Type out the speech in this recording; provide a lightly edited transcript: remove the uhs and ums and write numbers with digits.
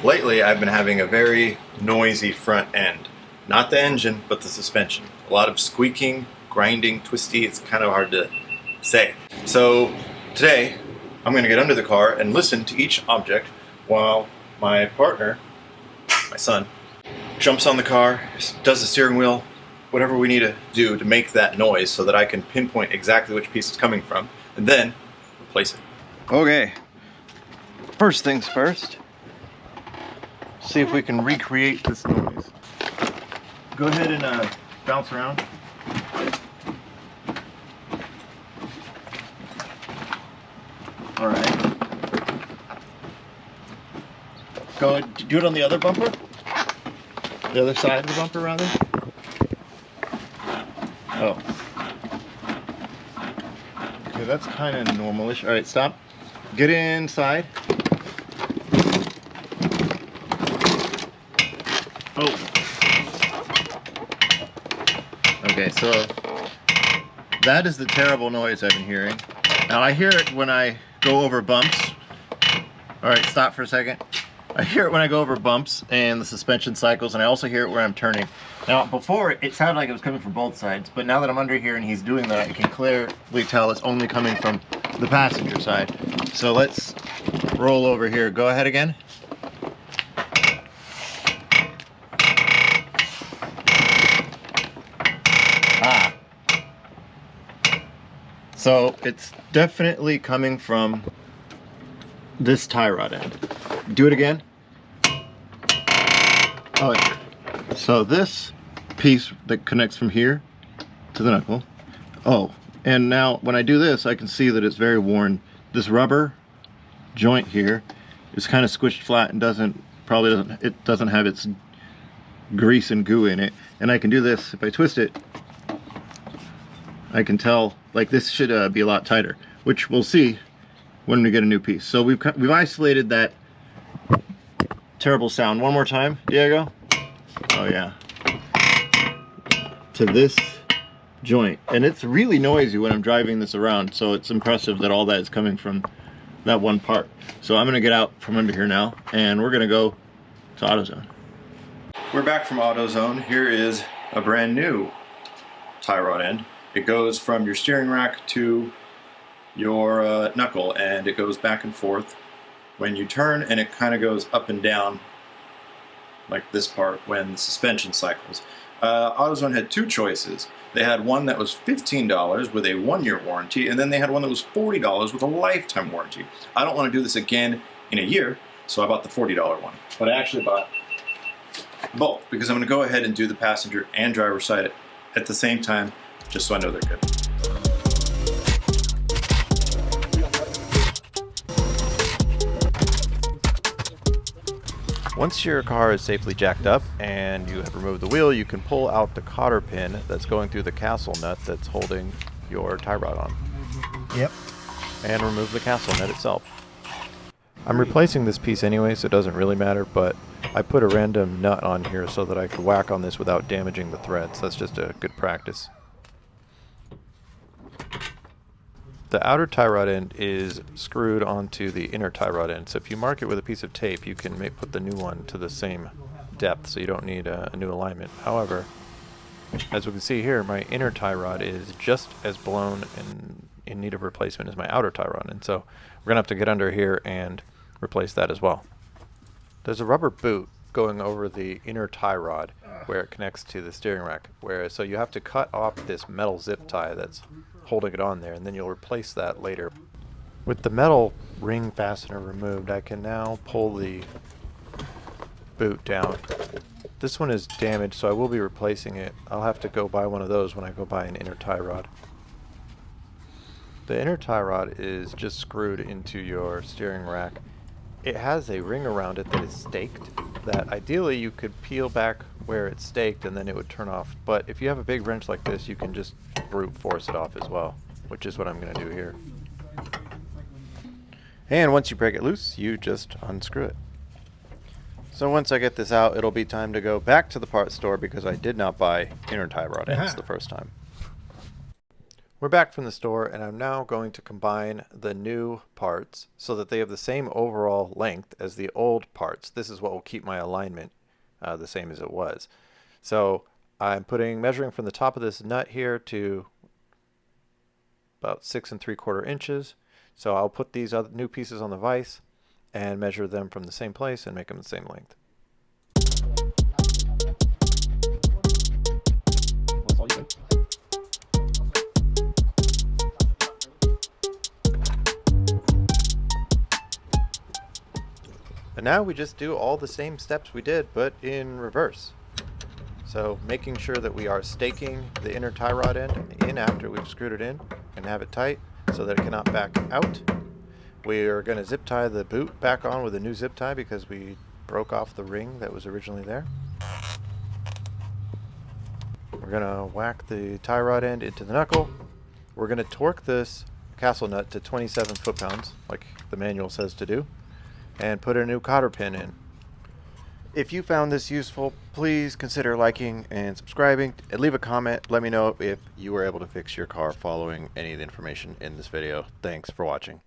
Lately, I've been having a very noisy front end. Not the engine, but the suspension. A lot of squeaking, grinding, twisty. It's kind of hard to say. So today, I'm going to get under the car and listen to each object while my partner, my son, jumps on the car, does the steering wheel, whatever we need to do to make that noise so that I can pinpoint exactly which piece it's coming from, and then replace it. Okay, first things first. See if we can recreate this noise. Go ahead and bounce around. All right. Go do it on the other bumper. The other side of the bumper, rather. Oh. Okay, that's kind of normalish. All right, stop. Get inside. Oh. Okay, so that is the terrible noise I've been hearing. Now I hear it when I go over bumps. All right, stop for a second. I hear it when I go over bumps and the suspension cycles, and I also hear it where I'm turning. Now before it sounded like it was coming from both sides, but now that I'm under here and he's doing that, I can clearly tell it's only coming from the passenger side. So let's roll over here. Go ahead again. So it's definitely coming from this tie rod end. Do it again. Oh, so this piece that connects from here to the knuckle. Oh, and now when I do this, I can see that it's very worn. This rubber joint here is kind of squished flat and doesn't have its grease and goo in it. And I can do this if I twist it. I can tell, like, this should be a lot tighter, which we'll see when we get a new piece. So we've isolated that terrible sound. One more time, Diego. Oh yeah. To this joint, and it's really noisy when I'm driving this around. So it's impressive that all that is coming from that one part. So I'm gonna get out from under here now, and we're gonna go to AutoZone. We're back from AutoZone. Here is a brand new tie rod end. It goes from your steering rack to your knuckle, and it goes back and forth when you turn, and it kind of goes up and down like this part when the suspension cycles. AutoZone had two choices. They had one that was $15 with a 1-year warranty, and then they had one that was $40 with a lifetime warranty. I don't want to do this again in a year, so I bought the $40 one. But I actually bought both because I'm going to go ahead and do the passenger and driver side at the same time, just so I know they're good. Once your car is safely jacked up and you have removed the wheel, you can pull out the cotter pin that's going through the castle nut that's holding your tie rod on. Yep. And remove the castle nut itself. I'm replacing this piece anyway, so it doesn't really matter, but I put a random nut on here so that I could whack on this without damaging the threads. That's just a good practice. The outer tie rod end is screwed onto the inner tie rod end, so if you mark it with a piece of tape, you can put the new one to the same depth, so you don't need a new alignment. However, as we can see here, my inner tie rod is just as blown and in need of replacement as my outer tie rod, and so we're going to have to get under here and replace that as well. There's a rubber boot going over the inner tie rod where it connects to the steering rack, so you have to cut off this metal zip tie that's holding it on there, and then you'll replace that later. With the metal ring fastener removed, I can now pull the boot down. This one is damaged, so I will be replacing it. I'll have to go buy one of those when I go buy an inner tie rod. The inner tie rod is just screwed into your steering rack. It has a ring around it that is staked, that ideally you could peel back where it's staked and then it would turn off. But if you have a big wrench like this, you can just brute force it off as well, which is what I'm going to do here. And once you break it loose, you just unscrew it. So once I get this out, it'll be time to go back to the parts store because I did not buy inner tie rod ends the first time. We're back from the store, and I'm now going to combine the new parts so that they have the same overall length as the old parts. This is what will keep my alignment the same as it was. So I'm measuring from the top of this nut here to about 6 3/4 inches. So I'll put these other new pieces on the vise and measure them from the same place and make them the same length. And now we just do all the same steps we did, but in reverse. So making sure that we are staking the inner tie rod end in after we've screwed it in and have it tight so that it cannot back out. We are going to zip tie the boot back on with a new zip tie because we broke off the ring that was originally there. We're going to whack the tie rod end into the knuckle. We're going to torque this castle nut to 27 foot-pounds like the manual says to do, and put a new cotter pin in. If you found this useful, please consider liking and subscribing, and leave a comment. Let me know if you were able to fix your car following any of the information in this video. Thanks for watching.